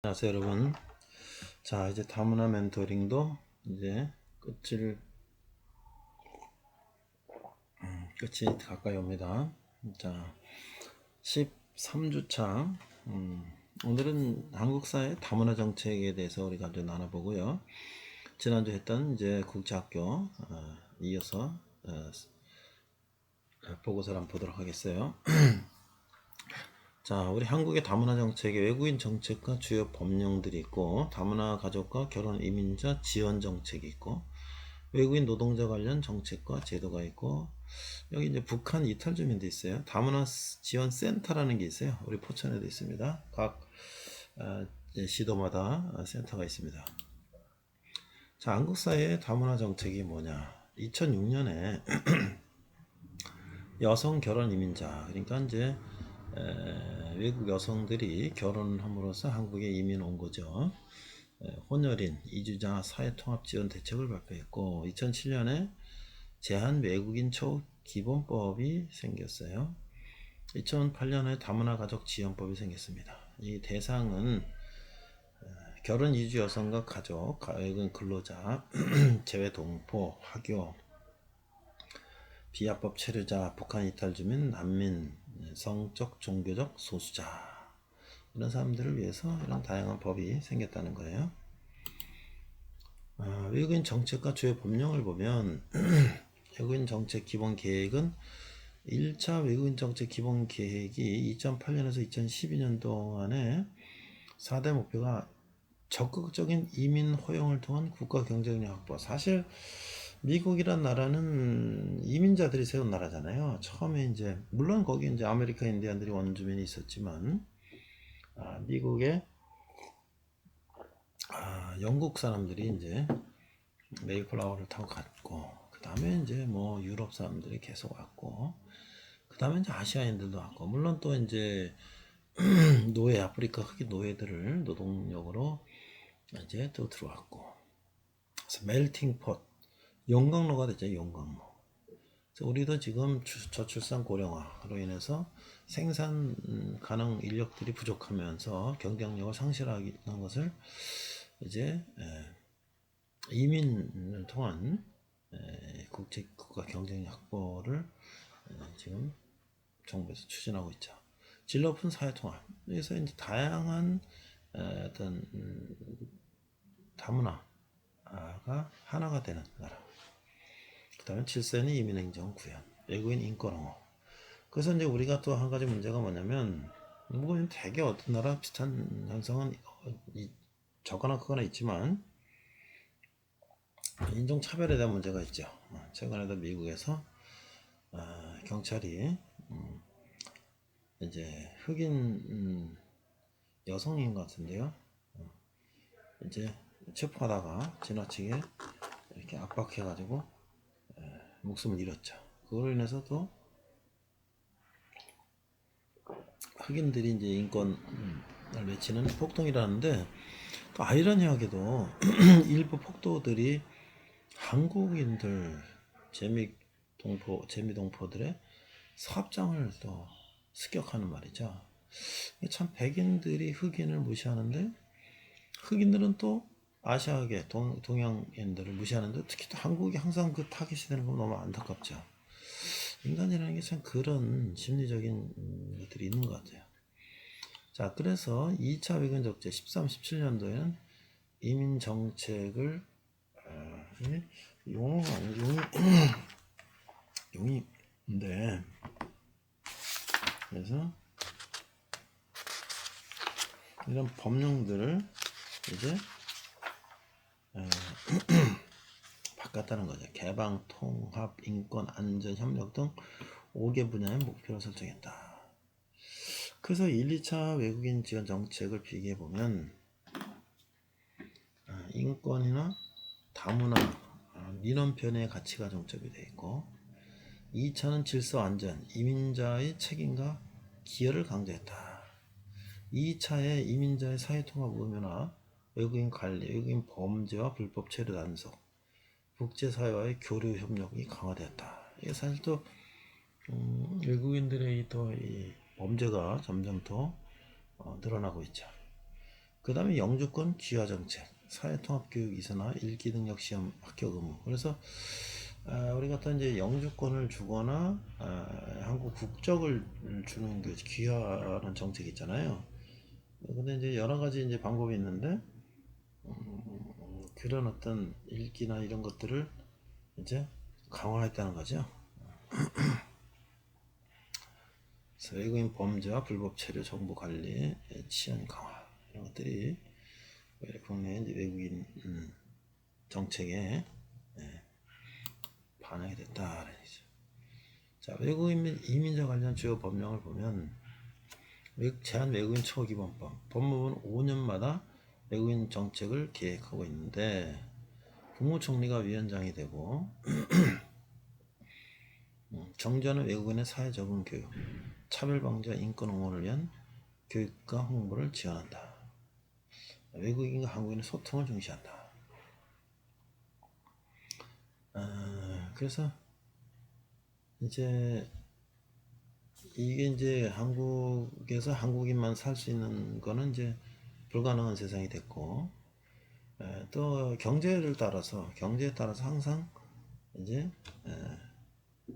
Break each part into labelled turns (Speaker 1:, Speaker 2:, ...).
Speaker 1: 안녕하세요 여러분. 자, 이제 다문화 멘토링도 이제 끝이 가까이 옵니다. 자, 13주차. 오늘은 한국 사회 다문화 정책에 대해서 우리가 좀 나눠보고요. 지난주 했던 이제 국제학교 이어서 보고서를 한번 보도록 하겠어요. 자, 우리 한국의 다문화 정책에 외국인 정책과 주요 법령들이 있고, 다문화 가족과 결혼 이민자 지원 정책이 있고, 외국인 노동자 관련 정책과 제도가 있고, 여기 이제 북한 이탈 주민도 있어요. 다문화 지원 센터라는 게 있어요. 우리 포천에도 있습니다. 각 시도마다 센터가 있습니다. 자, 한국 사회의 다문화 정책이 뭐냐? 2006년에 여성 결혼 이민자, 그러니까 이제 외국 여성들이 결혼함으로써 한국에 이민 온 거죠. 혼혈인 이주자 사회통합 지원 대책을 발표했고, 2007년에 제한 외국인 처우 기본법이 생겼어요. 2008년에 다문화 가족 지원법이 생겼습니다. 이 대상은 결혼 이주 여성과 가족, 외국인 근로자, 재외 동포, 화교, 비합법 체류자, 북한 이탈 주민, 난민, 성적, 종교적 소수자, 이런 사람들을 위해서 이런 다양한 법이 생겼다는 거예요. 외국인 정책과 주요 법령을 보면 외국인 정책 기본 계획은 1차 외국인 정책 기본 계획이 2008년에서 2012년 동안에 4대 목표가 적극적인 이민 허용을 통한 국가 경쟁력 확보. 사실 미국이란 나라는 이민자들이 세운 나라잖아요. 처음에 이제 물론 거기 이제 아메리카 인디안들이 원주민이 있었지만 미국에 영국 사람들이 이제 메이플라워를 타고 갔고, 그 다음에 이제 뭐 유럽 사람들이 계속 왔고, 그 다음에 이제 아시아인들도 왔고, 물론 또 이제 노예, 아프리카 흑인 노예들을 노동력으로 이제 또 들어왔고, 그래서 멜팅 폿, 용광로가 됐죠. 용광로. 그래서 우리도 지금 저출산 고령화로 인해서 생산 가능 인력들이 부족하면서 경쟁력을 상실하는 것을 이제 이민을 통한 국가 경쟁력 확보를 지금 정부에서 추진하고 있죠. 질 높은 사회 통합. 그래서 이제 다양한 어떤 다문화가 하나가 되는 나라. 그다음에 7세는 이민행정 구현, 외국인 인권 옹호. 그래서 이제 우리가 또 한 가지 문제가 뭐냐면, 뭐 되게 어떤 나라 비슷한 현상은 적거나 크거나 있지만 인종차별에 대한 문제가 있죠. 최근에도 미국에서 경찰이 이제 흑인 여성인 것 같은데요. 이제 체포하다가 지나치게 이렇게 압박해가지고 목숨을 잃었죠. 그걸로 인해서 또 흑인들이 이제 인권을 외치는 폭동이라는데, 또 아이러니하게도 일부 폭도들이 한국인들 재미동포들의 사업장을 또 습격하는 말이죠. 참 백인들이 흑인을 무시하는데 흑인들은 또 아시아계 동양인들을 무시하는데, 특히 또 한국이 항상 그 타깃이 되는 건 너무 안타깝죠. 인간이라는 게 참 그런 심리적인 것들이 있는 것 같아요. 자, 그래서 2차 외국인 적재 13, 17년도에는 이민 정책을 용인데, 그래서 이런 법령들을 이제 바꿨다는 거죠. 개방, 통합, 인권, 안전, 협력 등 5개 분야의 목표를 설정했다. 그래서 1, 2차 외국인 지원 정책을 비교해 보면 인권이나 다문화, 민원편의 가치가 정점이 되어 있고, 2차는 질서 안전, 이민자의 책임과 기여를 강조했다. 2차에 이민자의 사회통합 의무나 외국인 관리, 외국인 범죄와 불법 체류 단속, 국제사회와의 교류 협력이 강화되었다. 이게 사실 또 외국인들의 또 이 범죄가 점점 더 늘어나고 있죠. 그 다음에 영주권 귀화 정책, 사회통합교육 이수나 읽기 능력 시험 합격 의무. 그래서 우리가 또 이제 영주권을 주거나 한국 국적을 주는 그 귀화하는 정책이 있잖아요. 근데 이제 여러 가지 이제 방법이 있는데 그런 어떤 읽기나 이런 것들을 이제 강화했다는 거죠. 그래서 외국인 범죄와 불법 체류 정보 관리, 치안 강화 이런 것들이 국내 이제 외국인 정책에 반영이 됐다는 얘기죠. 자, 외국인 및 이민자 관련 주요 법령을 보면 제한 외국인 처우기본법, 법무부는 5년마다 외국인 정책을 계획하고 있는데 국무총리가 위원장이 되고 정부는 외국인의 사회 적응 교육, 차별 방지와 인권 옹호를 위한 교육과 홍보를 지원한다. 외국인과 한국인의 소통을 중시한다. 그래서 이제 이게 이제 한국에서 한국인만 살 수 있는 거는 이제 불가능한 세상이 됐고, 또 경제에 따라서 항상 이제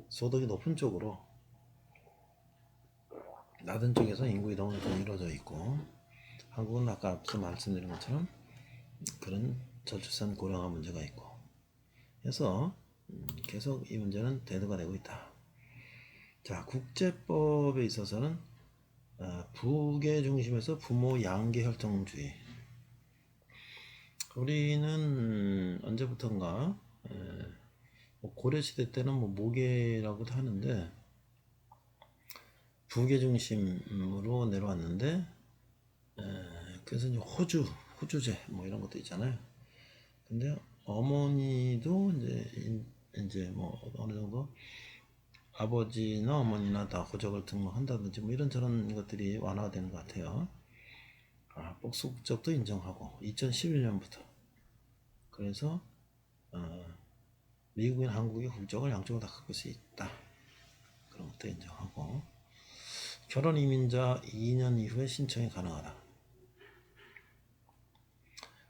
Speaker 1: 소득이 높은 쪽으로 낮은 쪽에서 인구 이동은 좀 이루어져 있고, 한국은 아까 앞서 말씀드린 것처럼 그런 저출산 고령화 문제가 있고 해서 계속 이 문제는 대두가 되고 있다. 자, 국제법에 있어서는 부계 중심에서 부모 양계 혈통주의. 우리는 언제부턴가 고려시대 때는 뭐 모계라고도 하는데 부계 중심으로 내려왔는데 그래서 이제 호주제 뭐 이런 것도 있잖아요. 근데 어머니도 이제 뭐 어느 정도 아버지나 어머니나 다 호적을 등록한다든지 뭐 이런저런 것들이 완화가 되는 것 같아요. 복수국적도 인정하고 2011년부터 그래서 미국인 한국의 국적을 양쪽으로 다 갖고 수 있다. 그런 것도 인정하고 결혼 이민자 2년 이후에 신청이 가능하다.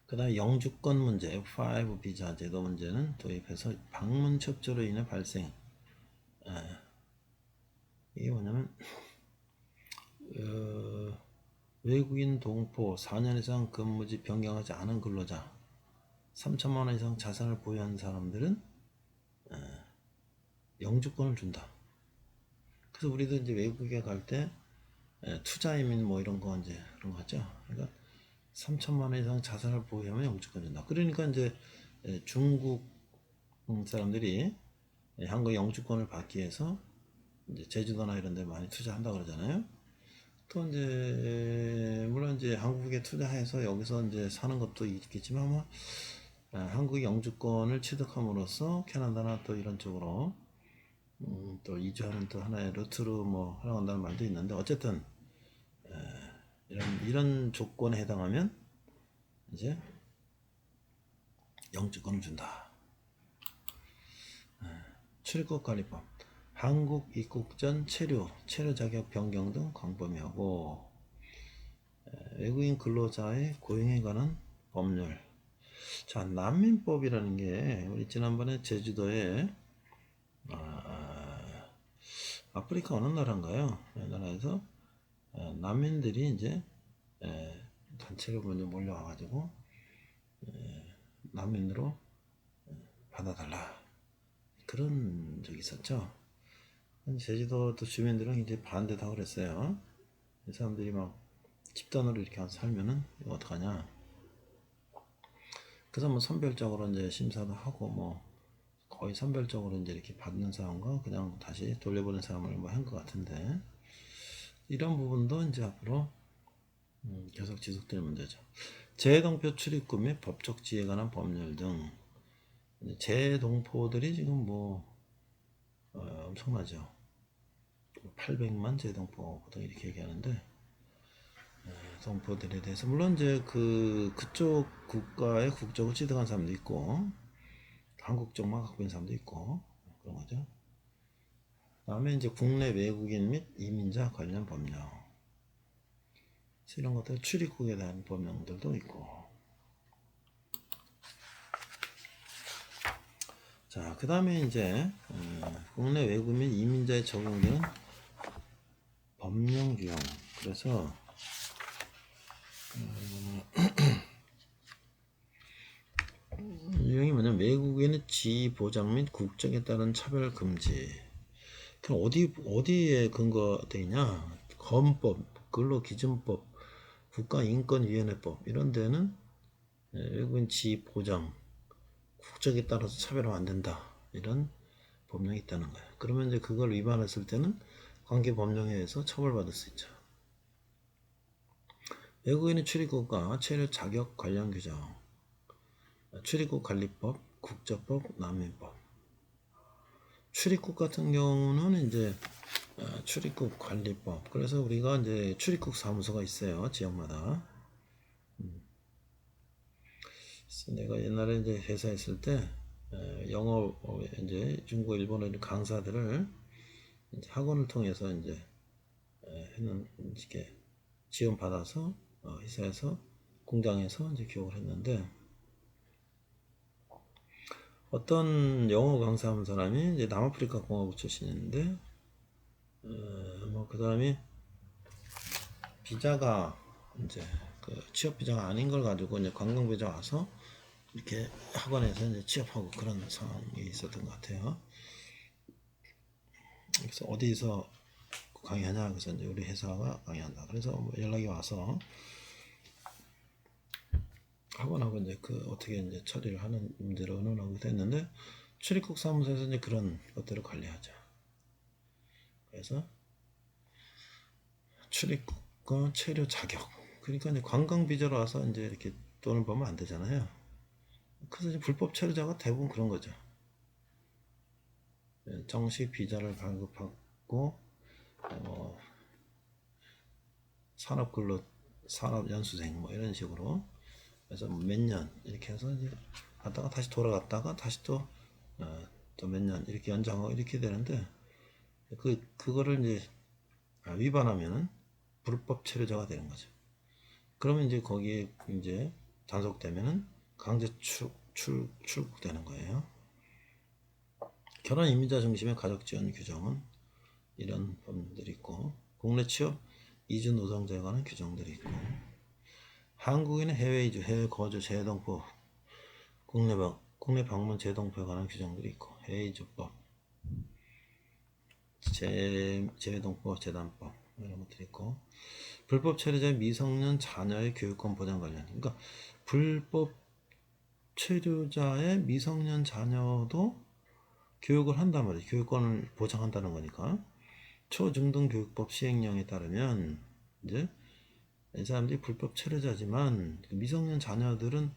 Speaker 1: 그 다음에 영주권 문제, F5 비자 제도 문제는 도입해서 방문 첩조로 인해 발생. 이게 뭐냐면 외국인 동포 4년 이상 근무지 변경하지 않은 근로자 3천만 원 이상 자산을 보유한 사람들은 영주권을 준다. 그래서 우리도 이제 외국에 갈 때 투자이민 뭐 이런 거 이제 그런 거 하죠. 그러니까 3천만 원 이상 자산을 보유하면 영주권 준다. 그러니까 이제 중국 사람들이 한국 영주권을 받기 위해서 이제 제주도나 이런 데 많이 투자한다 그러잖아요. 또 이제 물론 이제 한국에 투자해서 여기서 이제 사는 것도 있겠지만 뭐 한국 영주권을 취득함으로써 캐나다나 또 이런 쪽으로 또 이주하는 또 하나의 루트로 뭐 활용한다는 말도 있는데 어쨌든 이런 조건에 해당하면 이제 영주권을 준다. 출국관리법 한국 입국 전 체류 자격 변경 등 광범위하고 외국인 근로자의 고용에 관한 법률. 자, 난민법이라는 게 우리 지난번에 제주도에 아프리카 어느 나라인가요? 나라에서 난민들이 이제 단체로 먼저 몰려와가지고 난민으로 받아달라 그런 적이 있었죠. 제주도 또 주민들은 이제 반대다 그랬어요. 이 사람들이 막 집단으로 이렇게 와서 살면은 이거 어떡하냐. 그래서 뭐 선별적으로 이제 심사도 하고 뭐 거의 선별적으로 이제 이렇게 받는 사람과 그냥 다시 돌려보낸 사람을 뭐 한 것 같은데 이런 부분도 이제 앞으로 계속 지속될 문제죠. 재동포 출입국 및 법적 지위에 관한 법률 등 재동포들이 지금 뭐 엄청나죠. 800만 재동포 보통 이렇게 얘기하는데 동포들에 대해서 물론 이제 그쪽 국가의 국적을 취득한 사람도 있고 한국적만 갖고 있는 사람도 있고 그런 거죠. 다음에 이제 국내 외국인 및 이민자 관련 법령. 이런 것들 출입국에 대한 법령들도 있고. 자, 그 다음에 이제 국내 외국인 이민자에 적용되는 법령 유형. 그래서 유형이 뭐냐면 외국인의 지위 보장 및 국적에 따른 차별 금지. 그럼 어디에 근거되어 있냐? 헌법, 근로기준법, 국가인권위원회법 이런 데는 외국인 지위 보장, 국적에 따라서 차별하면 안 된다. 이런 법령이 있다는 거예요. 그러면 이제 그걸 위반했을 때는 관계 법령에 의해서 처벌받을 수 있죠. 외국인의 출입국과 체류 자격 관련 규정, 출입국 관리법, 국적법, 난민법. 출입국 같은 경우는 이제 출입국 관리법. 그래서 우리가 이제 출입국 사무소가 있어요. 지역마다. 내가 옛날에 이제 회사에 있을 때 영어 이제 중국, 일본어 강사들을 이제 학원을 통해서 이제 했는 이렇게 지원 받아서 회사에서 공장에서 이제 교육을 했는데 어떤 영어 강사하는 사람이 이제 남아프리카 공화국 출신인데 뭐 그 사람이 비자가 이제 그 취업 비자가 아닌 걸 가지고 이제 관광 비자 와서 이렇게 학원에서 이제 취업하고 그런 상황이 있었던 것 같아요. 그래서 어디서 강의하냐? 그래서 이제 우리 회사가 강의한다. 그래서 뭐 연락이 와서 학원하고 이제 그 어떻게 이제 처리를 하는 문제를 의논하고 됐는데 출입국 사무소에서 이제 그런 것들을 관리하죠. 그래서 출입국과 체류 자격. 그러니까 이제 관광 비자로 와서 이제 이렇게 돈을 벌면 안 되잖아요. 그래서 이제 불법 체류자가 대부분 그런 거죠. 정식 비자를 발급하고 산업근로 산업연수생 뭐 이런 식으로 그래서 몇 년 이렇게 해서 이제 갔다가 다시 돌아갔다가 다시 또 몇 년 이렇게 연장하고 이렇게 되는데 그거를 이제 위반하면은 불법 체류자가 되는 거죠. 그러면 이제 거기에 이제 단속되면은 강제 출국되는 거예요. 결혼 이민자 중심의 가족 지원 규정은 이런 법률들이 있고 국내 취업 이주 노동자에 관한 규정들이 있고 한국인의 해외 이주 해외 거주 재동포 국내 방문 재동포에 관한 규정들이 있고 해외 이주법 재외동포 재단법 이런 것들이 있고 불법 체류자 미성년 자녀의 교육권 보장 관련 그러니까 불법 체류자의 미성년 자녀도 교육을 한단 말이에요. 교육권을 보장한다는 거니까 초중등교육법 시행령에 따르면 이제 이 사람들이 불법 체류자지만 미성년 자녀들은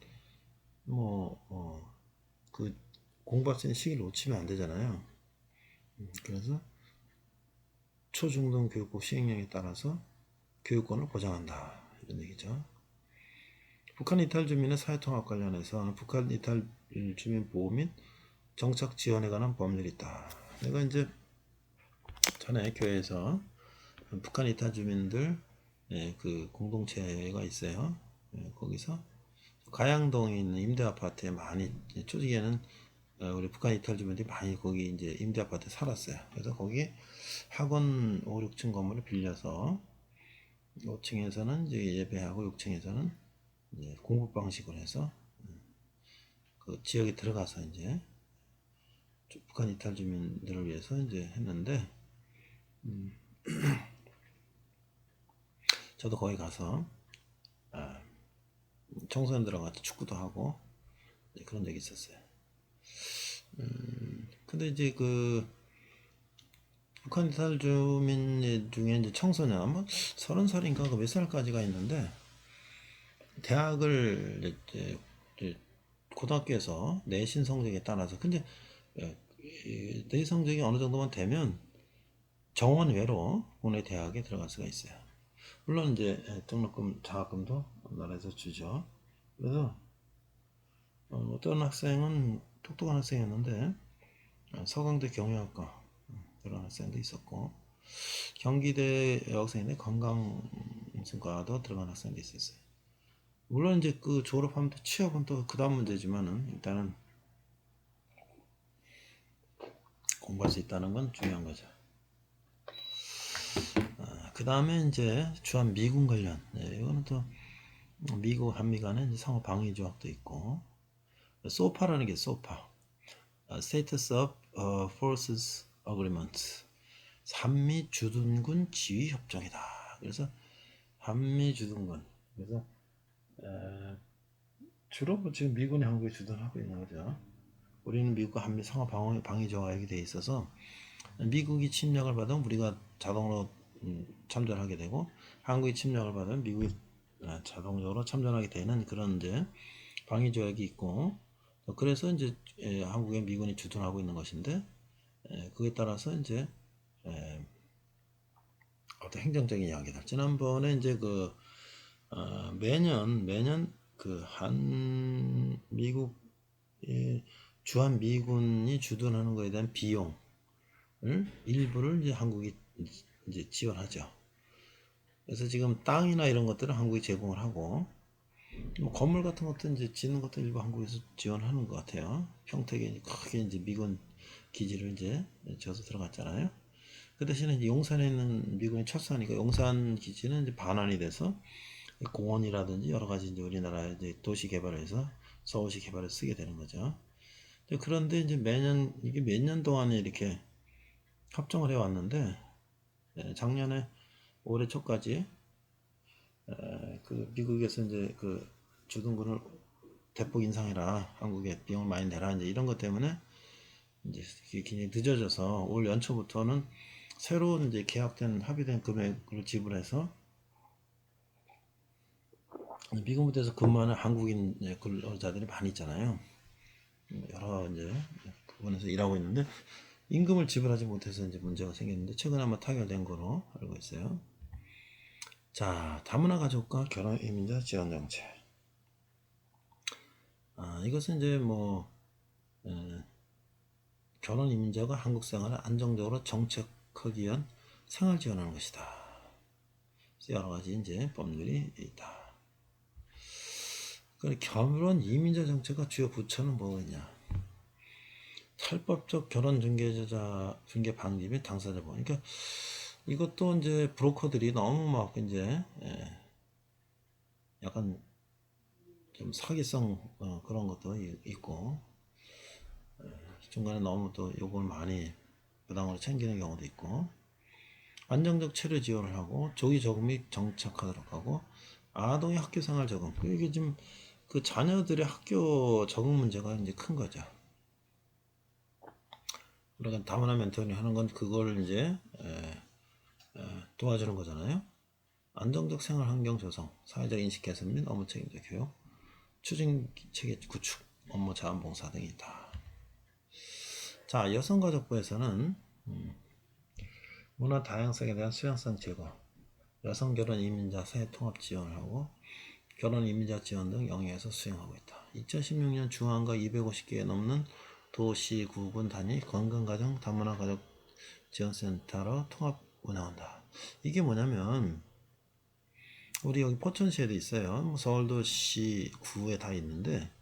Speaker 1: 그 공부할 수 있는 시기를 놓치면 안 되잖아요. 그래서 초중등교육법 시행령에 따라서 교육권을 보장한다 이런 얘기죠. 북한 이탈 주민의 사회통합 관련해서 북한 이탈 주민 보호 및 정착 지원에 관한 법률이 있다. 내가 이제 전에 교회에서 북한 이탈 주민들 그 공동체가 있어요. 거기서 가양동에 있는 임대 아파트에 많이 초기에는 우리 북한 이탈 주민들이 많이 거기 이제 임대 아파트에 살았어요. 그래서 거기 학원 5, 6층 건물을 빌려서 5층에서는 이제 예배하고 6층에서는 이제 공부 방식으로 해서 그 지역에 들어가서 이제 북한 이탈 주민들을 위해서 이제 했는데 저도 거기 가서 청소년들하고 같이 축구도 하고 그런 적이 있었어요. 근데 이제 그 북한 이탈 주민 중에 이제 청소년 아마 30살인가 그 몇 살까지가 있는데 대학을 이제 고등학교에서 내신 성적에 따라서 근데 내 성적이 어느 정도만 되면 정원 외로 국내 대학에 들어갈 수가 있어요. 물론 이제 등록금, 장학금도 나라에서 주죠. 그래서 어떤 학생은 똑똑한 학생이었는데 서강대 경영학과 그런 학생도 있었고 경기대 여학생인데 건강 무슨 과도 들어간 학생도 있었어요. 물론 이제 그 졸업하면 또 취업은 또 그 다음 문제지만은 일단은 공부할 수 있다는 건 중요한 거죠. 그 다음에 이제 주한 미군 관련, 이거는 또 미국 한미 간의 이제 상호 방위 조약도 있고, 소파라는 게 소파, Status of Forces Agreement, 한미 주둔군 지휘 협정이다. 그래서 한미 주둔군, 그래서 주로 뭐 지금 미군이 한국에 주둔하고 있는 거죠. 우리는 미국과 한미 상호 방위 조약이 돼 있어서 미국이 침략을 받으면 우리가 자동으로 참전하게 되고, 한국이 침략을 받으면 미국이 자동적으로 참전하게 되는 그런 이제 방위 조약이 있고, 그래서 이제 한국에 미군이 주둔하고 있는 것인데, 그에 따라서 이제 어떤 행정적인 이야기들. 지난번에 이제 그 매년 그 한 미국 주한 미군이 주둔하는 것에 대한 비용을 일부를 이제 한국이 이제 지원하죠. 그래서 지금 땅이나 이런 것들은 한국이 제공을 하고, 뭐 건물 같은 것도 이제 짓는 것도 일부 한국에서 지원하는 것 같아요. 평택에 크게 이제 미군 기지를 이제 지어서 들어갔잖아요. 그 대신에 이제 용산에 있는 미군이 철수하니까 용산 기지는 이제 반환이 돼서 공원이라든지 여러 가지 이제 우리나라 이제 도시 개발에서 서울시 개발에 쓰게 되는 거죠. 그런데 이제 매년 이게 몇 년 동안에 이렇게 협정을 해왔는데, 작년에 올해 초까지 그 미국에서 이제 그 주둔군을 대폭 인상해라, 한국에 비용을 많이 내라, 이제 이런 것 때문에 이제 굉장히 늦어져서 올 연초부터는 새로운 이제 계약된 합의된 금액을 지불해서 미국 무대에서 근무하는 한국인 근로자들이 많이 있잖아요. 여러 이제 부분에서 일하고 있는데 임금을 지불하지 못해서 이제 문제가 생겼는데 최근에 아마 타결된 거로 알고 있어요. 자, 다문화 가족과 결혼 이민자 지원 정책. 이것은 이제 뭐 결혼 이민자가 한국 생활을 안정적으로 정착하기 위한 생활 지원하는 것이다. 여러 가지 이제 법률이 있다. 결혼 이민자 정책과 주요 부처는 뭐겠냐? 탈법적 결혼 중개 방지 및 당사자 보호. 그러니까 이것도 이제 브로커들이 너무 막 이제 약간 좀 사기성 그런 것도 있고, 중간에 너무 또 요금을 많이 부당으로 챙기는 경우도 있고, 안정적 체류 지원을 하고 조기 적응이 정착하도록 하고, 아동의 학교 생활 적응. 이게 지금 그 자녀들의 학교 적응 문제가 이제 큰 거죠. 우리가 다문화 멘토링 하는 건 그걸 이제 도와주는 거잖아요. 안정적 생활 환경 조성, 사회적 인식 개선 및 업무 책임자 교육, 추진 체계 구축, 업무 자원봉사 등이 있다. 자, 여성가족부에서는 문화 다양성에 대한 수용성 제고, 여성 결혼 이민자 사회 통합 지원을 하고, 결혼 이민자 지원 등 영역에서 수행하고 있다. 2016년 중앙과 250개 넘는 도시, 구군 단위 건강가정 다문화 가족 지원센터로 통합 운영한다. 이게 뭐냐면 우리 여기 포천시에도 있어요. 서울도시 구에 다 있는데,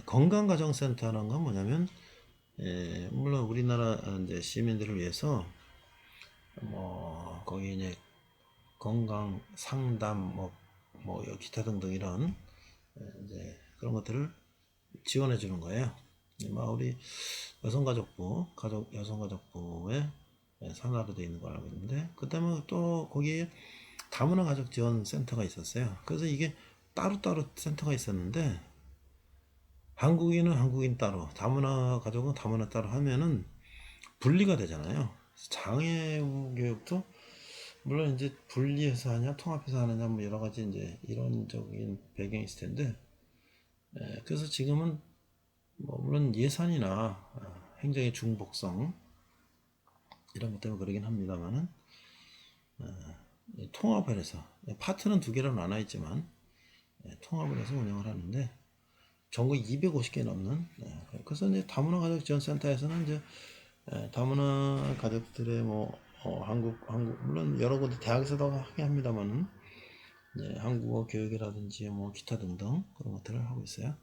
Speaker 1: 건강가정센터라는 건 뭐냐면 물론 우리나라 이제 시민들을 위해서 뭐 거기 이제 건강 상담 뭐 기타 등등 이런 이제 그런 것들을 지원해 주는 거예요. 우리 여성가족부의 산하로 되어 있는 걸 알고 있는데, 그다음에 또 거기에 다문화 가족 지원 센터가 있었어요. 그래서 이게 따로따로 센터가 있었는데, 한국인은 한국인 따로, 다문화 가족은 다문화 따로 하면은 분리가 되잖아요. 장애 교육도 물론 이제 분리해서 하냐 통합해서 하느냐 뭐 여러 가지 이제 이론적인 배경이 있을 텐데, 그래서 지금은 뭐 물론 예산이나 행정의 중복성 이런 것 때문에 그러긴 합니다만은 통합을 해서 파트는 두 개로 나눠 있지만 통합을 해서 운영을 하는데 전국 250개 넘는, 그래서 이제 다문화 가족 지원센터에서는 이제 다문화 가족들의 뭐 한국 물론 여러 군데 대학에서도 하게 합니다만은 한국어 교육이라든지 뭐 기타 등등 그런 것들을 하고 있어요.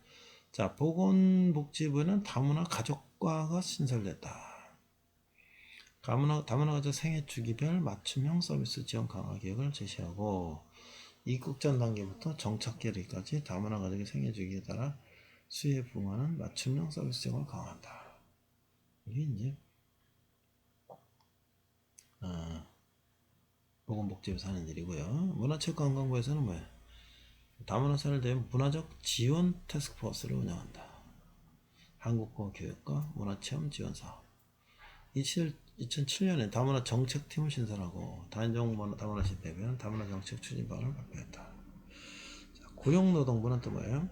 Speaker 1: 자, 보건복지부는 다문화 가족과가 신설됐다. 다문화 가족 생애 주기별 맞춤형 서비스 지원 강화 계획을 제시하고 입국 전 단계부터 정착 계획까지 다문화 가족의 생애 주기에 따라 수요에 부응하는 맞춤형 서비스 지원을 강화한다. 이게 이제 보건복지부에서 하는 일이고요. 문화체육관광부에서는 뭐예요? 다문화 사회를 대한 문화적 지원 태스크포스를 운영한다. 한국어 교육과 문화체험 지원 사업. 2007년에 다문화 정책팀을 신설하고 다인종 다문화 시대변 다문화 정책 추진방안을 발표했다. 자, 고용노동부는 또 뭐예요?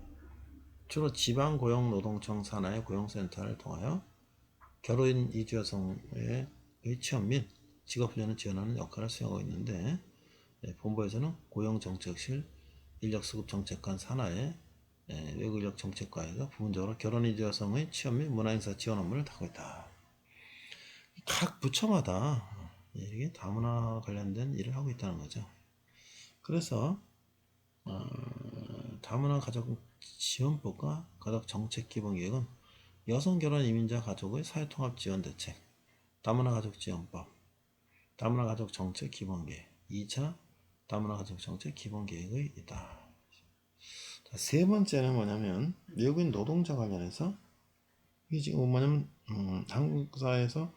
Speaker 1: 주로 지방고용노동청 산하의 고용센터를 통하여 결혼 이주 여성의 취업 및 직업훈련을 지원하는 역할을 수행하고 있는데 본부에서는 고용정책실 인력수급정책관 산하의 외국인력정책과에서 부분적으로 결혼 이주 여성의 취업 및 문화행사 지원 업무를 하고 있다. 각 부처마다 이게 다문화 관련된 일을 하고 있다는 거죠. 그래서 다문화 가족 지원법과 가족 정책 기본 계획은 여성 결혼 이민자 가족의 사회통합 지원 대책, 다문화 가족 지원법, 다문화 가족 정책 기본 계획, 2차 다문화 가족 정책 기본 계획의 있다. 자, 세 번째는 뭐냐면 외국인 노동자 관련해서 이게 지금 뭐냐면 한국 사회에서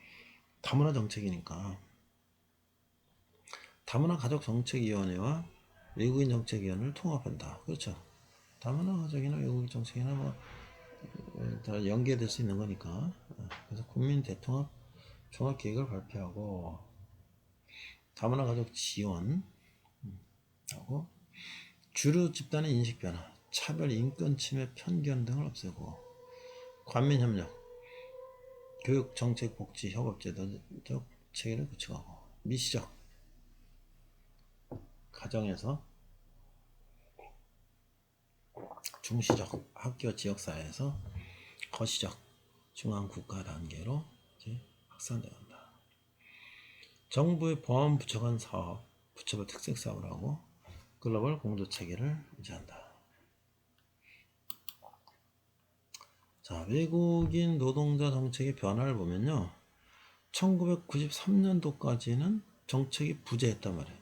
Speaker 1: 다문화 정책이니까 다문화 가족 정책위원회와 외국인 정책위원회를 통합한다. 그렇죠. 다문화 가족이나 외국인 정책이나 뭐 다 연계될 수 있는 거니까. 그래서 국민 대통합 종합 계획을 발표하고 다문화 가족 지원 하고 주류 집단의 인식 변화, 차별, 인권 침해, 편견 등을 없애고 관민 협력, 교육, 정책, 복지, 협업 제도적 체계를 구축하고 미시적 가정에서 중시적 학교 지역사회에서 거시적 중앙 국가 단계로 이제 확산되어간다. 정부의 보안 부처 간 사업, 부처별 특색 사업을 하고 글로벌 공조 체계를 유지한다. 자, 외국인 노동자 정책의 변화를 보면요. 1993년도까지는 정책이 부재했단 말이에요.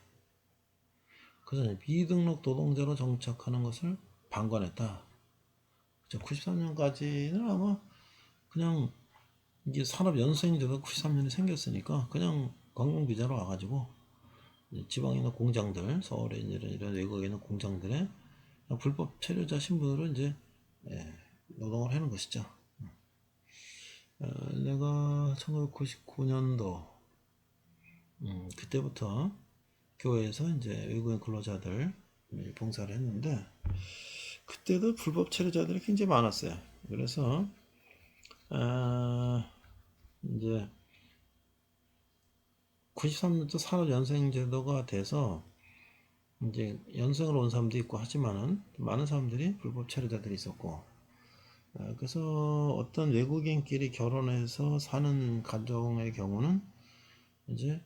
Speaker 1: 그래서 미등록 노동자로 정착하는 것을 방관했다. 93년까지는 아마 그냥 이게 산업연수행제가 93년에 생겼으니까 그냥 관광비자로 와가지고 지방에 있는 공장들, 서울에 이런 외국에 있는 공장들에 불법 체류자 신분으로 이제 노동을 하는 것이죠. 내가 1999년도 그때부터 교회에서 이제 외국인 근로자들 봉사를 했는데 그때도 불법 체류자들이 굉장히 많았어요. 그래서 이제 93년도 산업연수행제도가 돼서 이제 연수생으로 온 사람도 있고 하지만은 많은 사람들이 불법 체류자들이 있었고 그래서 어떤 외국인끼리 결혼해서 사는 가정의 경우는 이제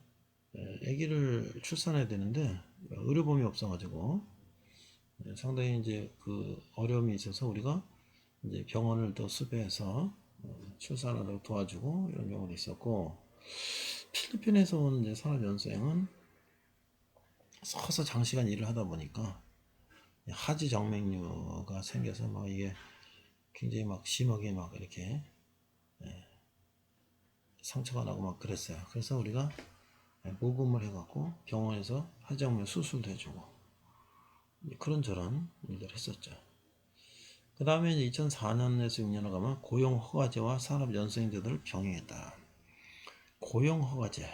Speaker 1: 아기를 출산해야 되는데 의료보험이 없어가지고 상당히 이제 그 어려움이 있어서 우리가 이제 병원을 더 수배해서 출산하도록 도와주고 이런 경우도 있었고 필리핀에서 온 이제 산업연수생은 서서 장시간 일을 하다 보니까 하지 정맥류가 생겨서 막 이게 굉장히 막 심하게 막 이렇게 상처가 나고 막 그랬어요. 그래서 우리가 모금을 해갖고 병원에서 하지 정맥 수술도 해주고 그런저런 일들을 했었죠. 그 다음에 이제 2004년에서 6년을 가면 고용허가제와 산업연수행제도를 병행했다. 고용허가제.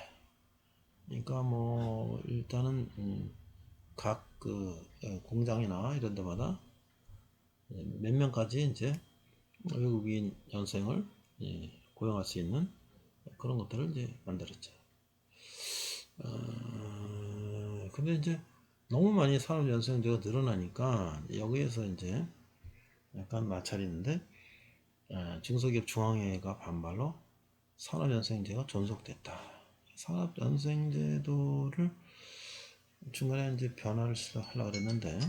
Speaker 1: 그러니까 뭐 일단은 각 그 공장이나 이런 데마다 몇 명까지 이제 외국인 연수생을 고용할 수 있는 그런 것들을 이제 만들었죠. 근데 이제 너무 많이 산업 연수생제가 늘어나니까 여기에서 이제 약간 마찰이 있는데 중소기업 중앙회가 반발로 산업연수생제가 존속됐다. 산업연수생제도를 중간에 이제 변화를 시도하려고 그랬는데,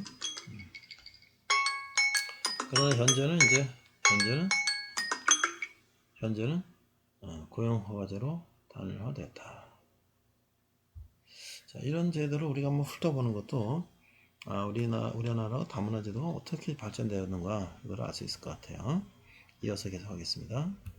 Speaker 1: 그러나 현재는 고용 허가제로 단일화됐다. 자, 이런 제도를 우리가 한번 훑어보는 것도 우리나라 다문화 제도가 어떻게 발전되었는가 이걸 알 수 있을 것 같아요. 이어서 계속하겠습니다.